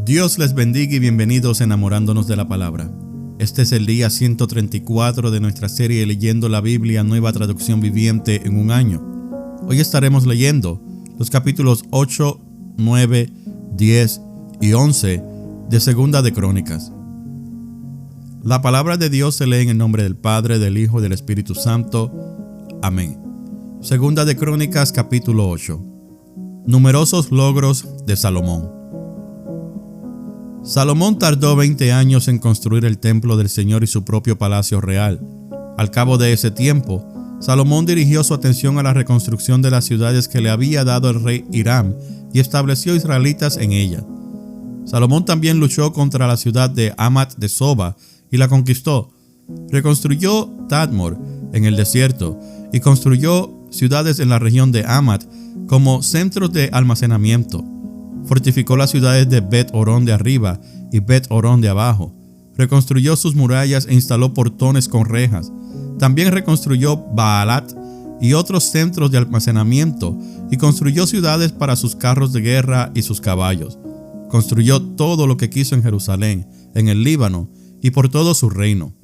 Dios les bendiga y bienvenidos enamorándonos de la palabra. Este es el día 134 de nuestra serie Leyendo la Biblia, Nueva Traducción Viviente en un año. Hoy estaremos leyendo los capítulos 8, 9, 10 y 11 de Segunda de Crónicas. La palabra de Dios se lee en el nombre del Padre, del Hijo y del Espíritu Santo. Amén. Segunda de Crónicas, capítulo 8. Numerosos logros de Salomón. Salomón tardó 20 años en construir el templo del Señor y su propio palacio real. Al cabo de ese tiempo, Salomón dirigió su atención a la reconstrucción de las ciudades que le había dado el rey Hiram y estableció israelitas en ella. Salomón también luchó contra la ciudad de Hamat de Soba y la conquistó. Reconstruyó Tadmor en el desierto y construyó ciudades en la región de Hamat como centros de almacenamiento. Fortificó las ciudades de Bet-Horón de arriba y Bet-Horón de abajo. Reconstruyó sus murallas e instaló portones con rejas. También reconstruyó Baalat y otros centros de almacenamiento y construyó ciudades para sus carros de guerra y sus caballos. Construyó todo lo que quiso en Jerusalén, en el Líbano y por todo su reino.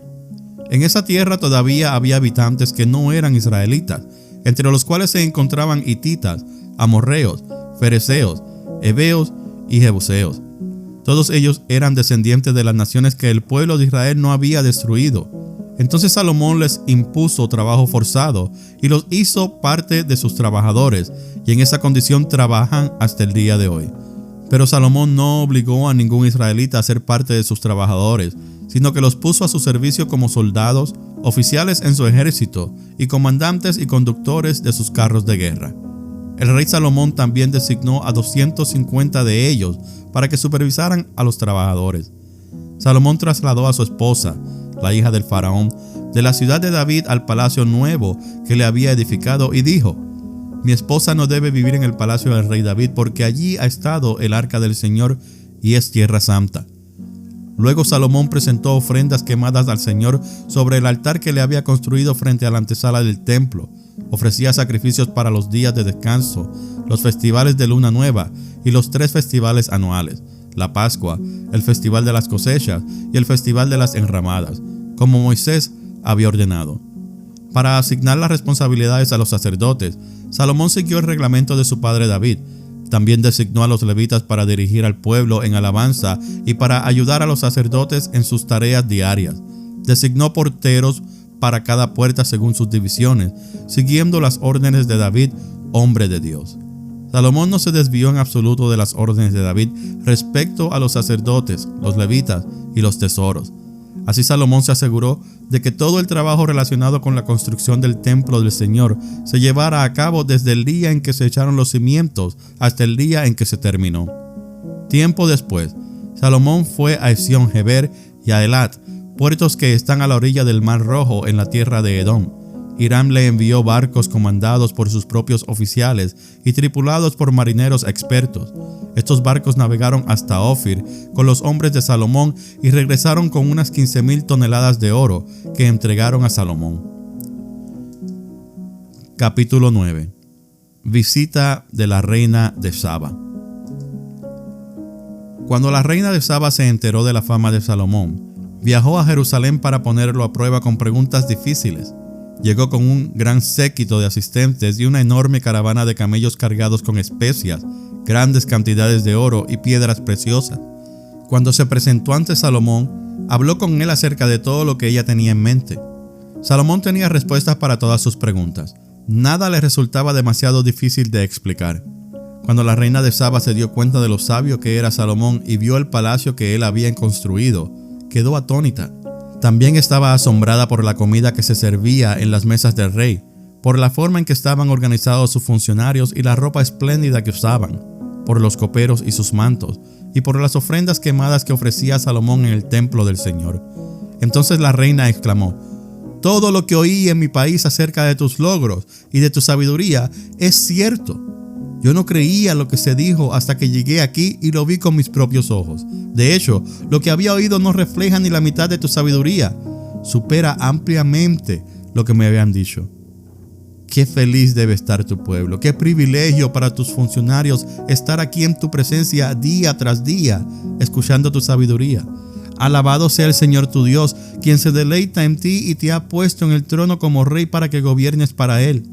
En esa tierra todavía había habitantes que no eran israelitas, entre los cuales se encontraban hititas, amorreos, fereceos, heveos y jebuseos. Todos ellos eran descendientes de las naciones que el pueblo de Israel no había destruido. Entonces Salomón les impuso trabajo forzado y los hizo parte de sus trabajadores, y en esa condición trabajan hasta el día de hoy. Pero Salomón no obligó a ningún israelita a ser parte de sus trabajadores, sino que los puso a su servicio como soldados, oficiales en su ejército y comandantes y conductores de sus carros de guerra. El rey Salomón también designó a 250 de ellos para que supervisaran a los trabajadores. Salomón trasladó a su esposa, la hija del faraón, de la ciudad de David al palacio nuevo que le había edificado y dijo: Mi esposa no debe vivir en el palacio del rey David porque allí ha estado el arca del Señor y es tierra santa. Luego Salomón presentó ofrendas quemadas al Señor sobre el altar que le había construido frente a la antesala del templo. Ofrecía sacrificios para los días de descanso, los festivales de luna nueva y los 3 festivales anuales, la Pascua, el festival de las cosechas y el festival de las enramadas, como Moisés había ordenado. Para asignar las responsabilidades a los sacerdotes, Salomón siguió el reglamento de su padre David. También designó a los levitas para dirigir al pueblo en alabanza y para ayudar a los sacerdotes en sus tareas diarias. Designó porteros para cada puerta según sus divisiones, siguiendo las órdenes de David, hombre de Dios. Salomón no se desvió en absoluto de las órdenes de David respecto a los sacerdotes, los levitas y los tesoros. Así Salomón se aseguró de que todo el trabajo relacionado con la construcción del templo del Señor se llevara a cabo desde el día en que se echaron los cimientos hasta el día en que se terminó. Tiempo después, Salomón fue a Esión-Geber y a Elat, puertos que están a la orilla del Mar Rojo en la tierra de Edom. Hiram le envió barcos comandados por sus propios oficiales y tripulados por marineros expertos. Estos barcos navegaron hasta Ofir con los hombres de Salomón y regresaron con unas 15,000 toneladas de oro que entregaron a Salomón. Capítulo 9. Visita de la reina de Saba. Cuando la reina de Saba se enteró de la fama de Salomón, viajó a Jerusalén para ponerlo a prueba con preguntas difíciles. Llegó con un gran séquito de asistentes y una enorme caravana de camellos cargados con especias, grandes cantidades de oro y piedras preciosas. Cuando se presentó ante Salomón, habló con él acerca de todo lo que ella tenía en mente. Salomón tenía respuestas para todas sus preguntas. Nada le resultaba demasiado difícil de explicar. Cuando la reina de Saba se dio cuenta de lo sabio que era Salomón y vio el palacio que él había construido, quedó atónita. También estaba asombrada por la comida que se servía en las mesas del rey, por la forma en que estaban organizados sus funcionarios y la ropa espléndida que usaban, por los coperos y sus mantos, y por las ofrendas quemadas que ofrecía Salomón en el templo del Señor. Entonces la reina exclamó: Todo lo que oí en mi país acerca de tus logros y de tu sabiduría es cierto. Yo no creía lo que se dijo hasta que llegué aquí y lo vi con mis propios ojos. De hecho, lo que había oído no refleja ni la mitad de tu sabiduría. Supera ampliamente lo que me habían dicho. Qué feliz debe estar tu pueblo. Qué privilegio para tus funcionarios estar aquí en tu presencia día tras día, escuchando tu sabiduría. Alabado sea el Señor tu Dios, quien se deleita en ti y te ha puesto en el trono como rey para que gobiernes para Él.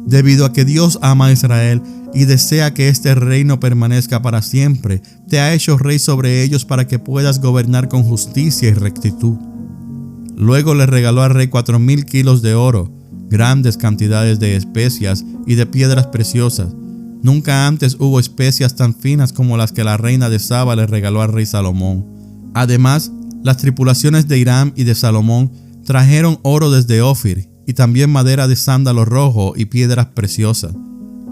Debido a que Dios ama a Israel y desea que este reino permanezca para siempre, te ha hecho rey sobre ellos para que puedas gobernar con justicia y rectitud. Luego le regaló al rey 4,000 kilos de oro, grandes cantidades de especias y de piedras preciosas. Nunca antes hubo especias tan finas como las que la reina de Saba le regaló al rey Salomón. Además, las tripulaciones de Hiram y de Salomón trajeron oro desde Ofir y también madera de sándalo rojo y piedras preciosas.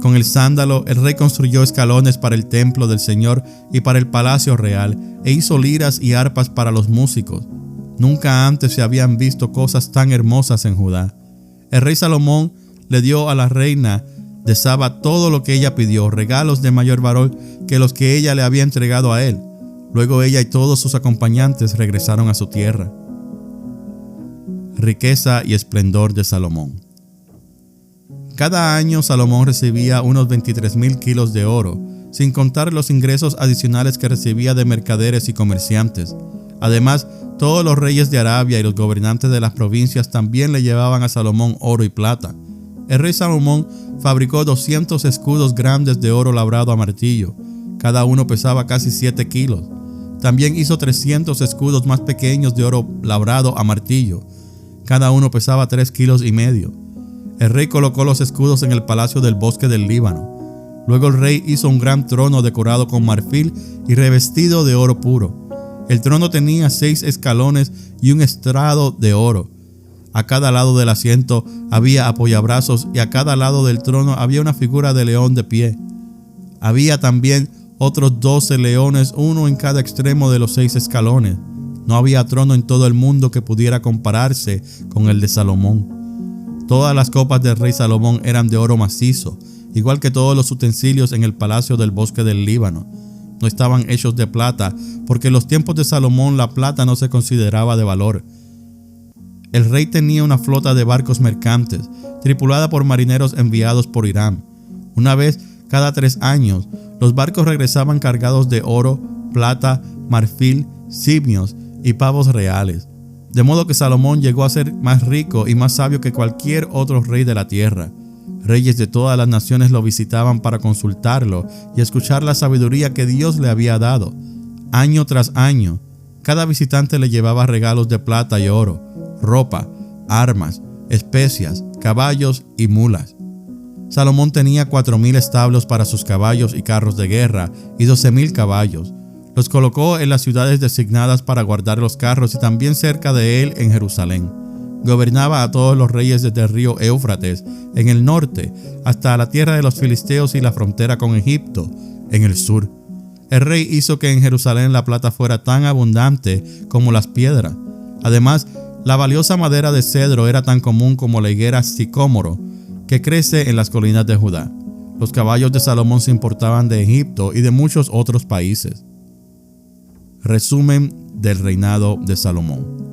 Con el sándalo, el rey construyó escalones para el templo del Señor y para el palacio real, e hizo liras y arpas para los músicos. Nunca antes se habían visto cosas tan hermosas en Judá. El rey Salomón le dio a la reina de Saba todo lo que ella pidió, regalos de mayor valor que los que ella le había entregado a él. Luego ella y todos sus acompañantes regresaron a su tierra. Riqueza y esplendor de Salomón. Cada año Salomón recibía unos 23,000 kilos de oro, sin contar los ingresos adicionales que recibía de mercaderes y comerciantes. Además, todos los reyes de Arabia y los gobernantes de las provincias también le llevaban a Salomón oro y plata. El rey Salomón fabricó 200 escudos grandes de oro labrado a martillo. Cada uno pesaba casi 7 kilos. También hizo 300 escudos más pequeños de oro labrado a martillo. Cada uno pesaba 3,5 kilos. El rey colocó los escudos en el palacio del bosque del Líbano. Luego el rey hizo un gran trono decorado con marfil y revestido de oro puro. El trono tenía 6 escalones y un estrado de oro. A cada lado del asiento había apoyabrazos y a cada lado del trono había una figura de león de pie. Había también otros 12 leones, uno en cada extremo de los 6 escalones. No había trono en todo el mundo que pudiera compararse con el de Salomón. Todas las copas del rey Salomón eran de oro macizo, igual que todos los utensilios en el palacio del bosque del Líbano. No estaban hechos de plata, porque en los tiempos de Salomón la plata no se consideraba de valor. El rey tenía una flota de barcos mercantes, tripulada por marineros enviados por Hiram. Una vez cada 3 años, los barcos regresaban cargados de oro, plata, marfil, simios y pavos reales. De modo que Salomón llegó a ser más rico y más sabio que cualquier otro rey de la tierra. Reyes de todas las naciones lo visitaban para consultarlo y escuchar la sabiduría que Dios le había dado. Año tras año, cada visitante le llevaba regalos de plata y oro, ropa, armas, especias, caballos y mulas. Salomón tenía 4,000 establos para sus caballos y carros de guerra y 12,000 caballos. Los colocó en las ciudades designadas para guardar los carros y también cerca de él en Jerusalén. Gobernaba a todos los reyes desde el río Éufrates, en el norte, hasta la tierra de los filisteos y la frontera con Egipto, en el sur. El rey hizo que en Jerusalén la plata fuera tan abundante como las piedras. Además, la valiosa madera de cedro era tan común como la higuera sicómoro, que crece en las colinas de Judá. Los caballos de Salomón se importaban de Egipto y de muchos otros países. Resumen del reinado de Salomón.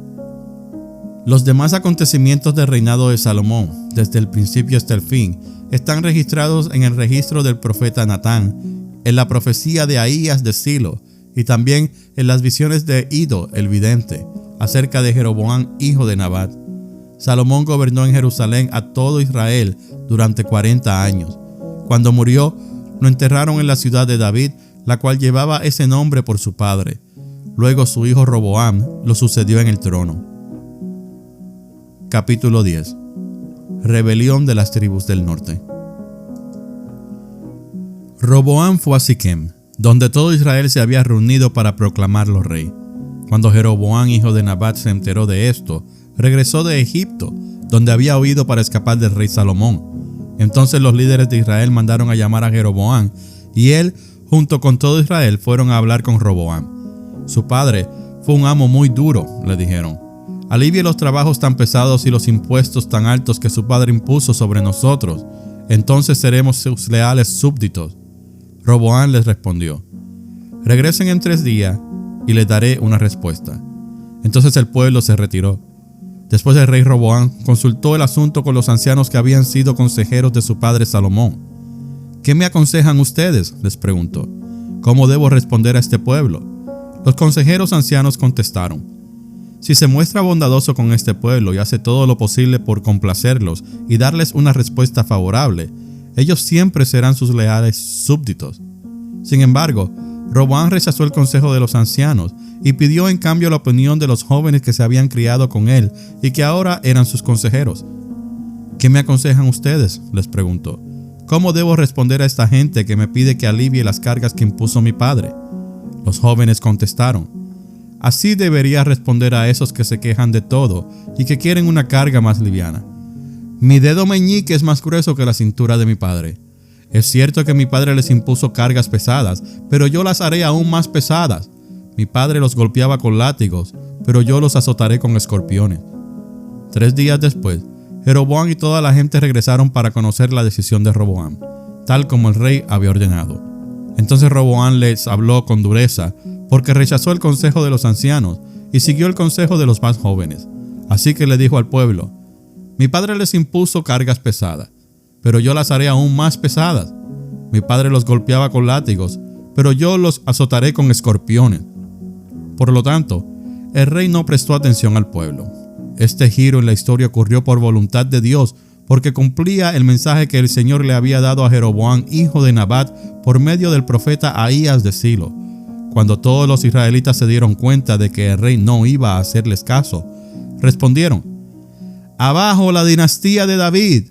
Los demás acontecimientos del reinado de Salomón, desde el principio hasta el fin, están registrados en el registro del profeta Natán, en la profecía de Ahías de Silo y también en las visiones de Ido el vidente, acerca de Jeroboam, hijo de Nabat. Salomón gobernó en Jerusalén a todo Israel durante 40 años. Cuando murió, lo enterraron en la ciudad de David, la cual llevaba ese nombre por su padre. Luego su hijo Roboam lo sucedió en el trono. Capítulo 10. Rebelión de las tribus del norte. Roboam fue a Siquem, donde todo Israel se había reunido para proclamarlo rey. Cuando Jeroboam, hijo de Nabat, se enteró de esto, regresó de Egipto, donde había huido para escapar del rey Salomón. Entonces los líderes de Israel mandaron a llamar a Jeroboam, y él, junto con todo Israel, fueron a hablar con Roboam. Su padre fue un amo muy duro, le dijeron. Alivie los trabajos tan pesados y los impuestos tan altos que su padre impuso sobre nosotros. Entonces seremos sus leales súbditos. Roboam les respondió: regresen en 3 días y les daré una respuesta. Entonces el pueblo se retiró. Después el rey Roboam consultó el asunto con los ancianos que habían sido consejeros de su padre Salomón. ¿Qué me aconsejan ustedes?, les preguntó. ¿Cómo debo responder a este pueblo? Los consejeros ancianos contestaron: si se muestra bondadoso con este pueblo y hace todo lo posible por complacerlos y darles una respuesta favorable, ellos siempre serán sus leales súbditos. Sin embargo, Roboam rechazó el consejo de los ancianos y pidió en cambio la opinión de los jóvenes que se habían criado con él y que ahora eran sus consejeros. ¿Qué me aconsejan ustedes?, les preguntó. ¿Cómo debo responder a esta gente que me pide que alivie las cargas que impuso mi padre? Los jóvenes contestaron: así debería responder a esos que se quejan de todo y que quieren una carga más liviana. Mi dedo meñique es más grueso que la cintura de mi padre. Es cierto que mi padre les impuso cargas pesadas, pero yo las haré aún más pesadas. Mi padre los golpeaba con látigos, pero yo los azotaré con escorpiones. 3 días después, Jeroboam y toda la gente regresaron para conocer la decisión de Roboam, tal como el rey había ordenado. Entonces Roboam les habló con dureza, porque rechazó el consejo de los ancianos y siguió el consejo de los más jóvenes. Así que le dijo al pueblo: mi padre les impuso cargas pesadas, pero yo las haré aún más pesadas. Mi padre los golpeaba con látigos, pero yo los azotaré con escorpiones. Por lo tanto, el rey no prestó atención al pueblo. Este giro en la historia ocurrió por voluntad de Dios, porque cumplía el mensaje que el Señor le había dado a Jeroboam, hijo de Nabat, por medio del profeta Ahías de Silo. Cuando todos los israelitas se dieron cuenta de que el rey no iba a hacerles caso, respondieron: abajo la dinastía de David.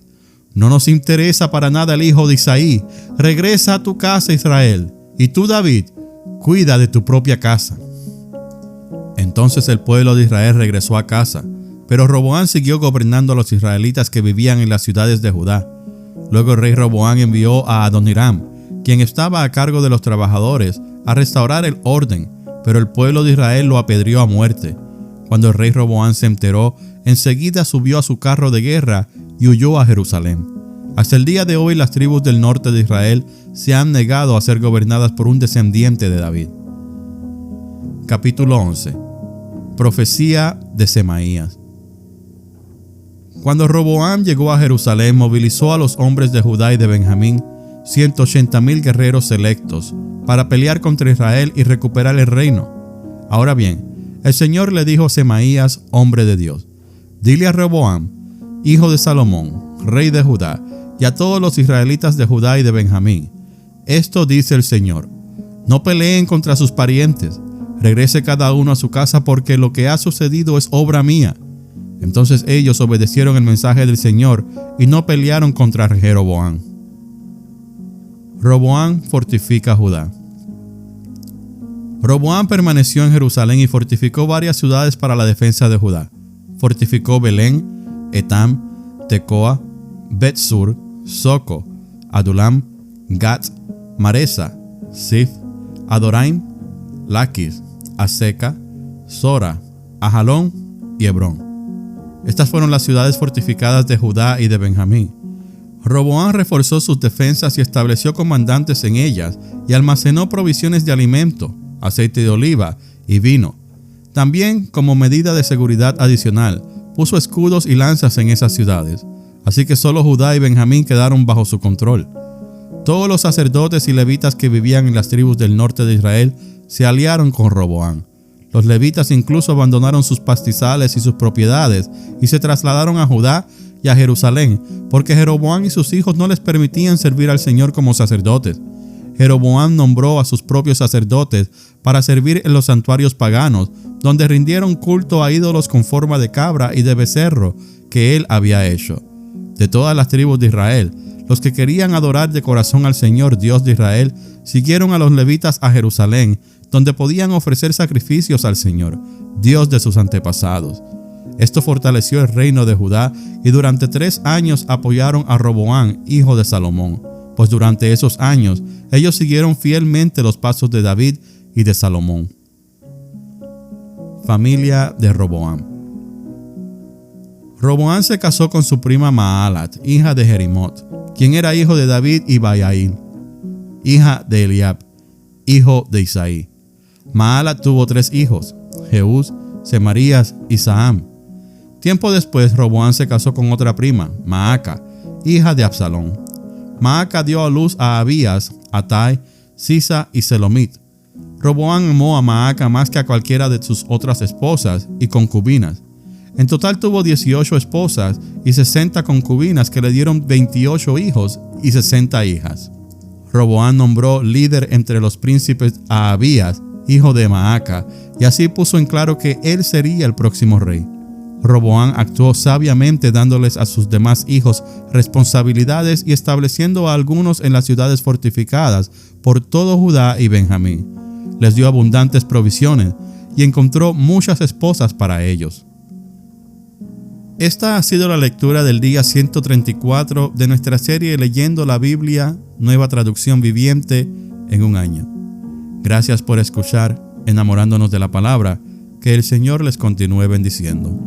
No nos interesa para nada el hijo de Isaí. Regresa a tu casa, Israel. Y tú, David, cuida de tu propia casa. Entonces el pueblo de Israel regresó a casa, pero Roboam siguió gobernando a los israelitas que vivían en las ciudades de Judá. Luego el rey Roboam envió a Adoniram, quien estaba a cargo de los trabajadores, a restaurar el orden, pero el pueblo de Israel lo apedreó a muerte. Cuando el rey Roboam se enteró, enseguida subió a su carro de guerra y huyó a Jerusalén. Hasta el día de hoy las tribus del norte de Israel se han negado a ser gobernadas por un descendiente de David. Capítulo 11. Profecía de Semaías. Cuando Roboam llegó a Jerusalén, movilizó a los hombres de Judá y de Benjamín, 180,000 guerreros selectos, para pelear contra Israel y recuperar el reino. Ahora bien, el Señor le dijo a Semaías, hombre de Dios: dile a Roboam, hijo de Salomón, rey de Judá, y a todos los israelitas de Judá y de Benjamín: esto dice el Señor: no peleen contra sus parientes, regrese cada uno a su casa, porque lo que ha sucedido es obra mía. Entonces ellos obedecieron el mensaje del Señor y no pelearon contra Jeroboam. Roboam fortifica Judá. Roboam permaneció en Jerusalén y fortificó varias ciudades para la defensa de Judá. Fortificó Belén, Etam, Tecoa, Bet-sur, Soco, Adulam, Gat, Maresa, Sif, Adoraim, Laquis, Aseca, Sora, Ajalón y Hebrón. Estas fueron las ciudades fortificadas de Judá y de Benjamín. Roboam reforzó sus defensas y estableció comandantes en ellas y almacenó provisiones de alimento, aceite de oliva y vino. También, como medida de seguridad adicional, puso escudos y lanzas en esas ciudades. Así que solo Judá y Benjamín quedaron bajo su control. Todos los sacerdotes y levitas que vivían en las tribus del norte de Israel se aliaron con Roboam. Los levitas incluso abandonaron sus pastizales y sus propiedades y se trasladaron a Judá y a Jerusalén, porque Jeroboam y sus hijos no les permitían servir al Señor como sacerdotes. Jeroboam nombró a sus propios sacerdotes para servir en los santuarios paganos, donde rindieron culto a ídolos con forma de cabra y de becerro que él había hecho. De todas las tribus de Israel, los que querían adorar de corazón al Señor, Dios de Israel, siguieron a los levitas a Jerusalén, donde podían ofrecer sacrificios al Señor, Dios de sus antepasados. Esto fortaleció el reino de Judá y durante 3 años apoyaron a Roboam, hijo de Salomón, pues durante esos años ellos siguieron fielmente los pasos de David y de Salomón. Familia de Roboam. Roboam se casó con su prima Maalat, hija de Jerimot, quien era hijo de David, y Bayail, hija de Eliab, hijo de Isaí. Maalat tuvo 3 hijos, Jeús, Semarías y Saham. Tiempo después, Roboam se casó con otra prima, Maaca, hija de Absalón. Maaca dio a luz a Abías, Atai, Sisa y Selomit. Roboam amó a Maaca más que a cualquiera de sus otras esposas y concubinas. En total tuvo 18 esposas y 60 concubinas que le dieron 28 hijos y 60 hijas. Roboam nombró líder entre los príncipes a Abías, hijo de Maaca, y así puso en claro que él sería el próximo rey. Roboam actuó sabiamente dándoles a sus demás hijos responsabilidades y estableciendo a algunos en las ciudades fortificadas por todo Judá y Benjamín. Les dio abundantes provisiones y encontró muchas esposas para ellos. Esta ha sido la lectura del día 134 de nuestra serie Leyendo la Biblia, Nueva Traducción Viviente, en un año. Gracias por escuchar Enamorándonos de la Palabra. Que el Señor les continúe bendiciendo.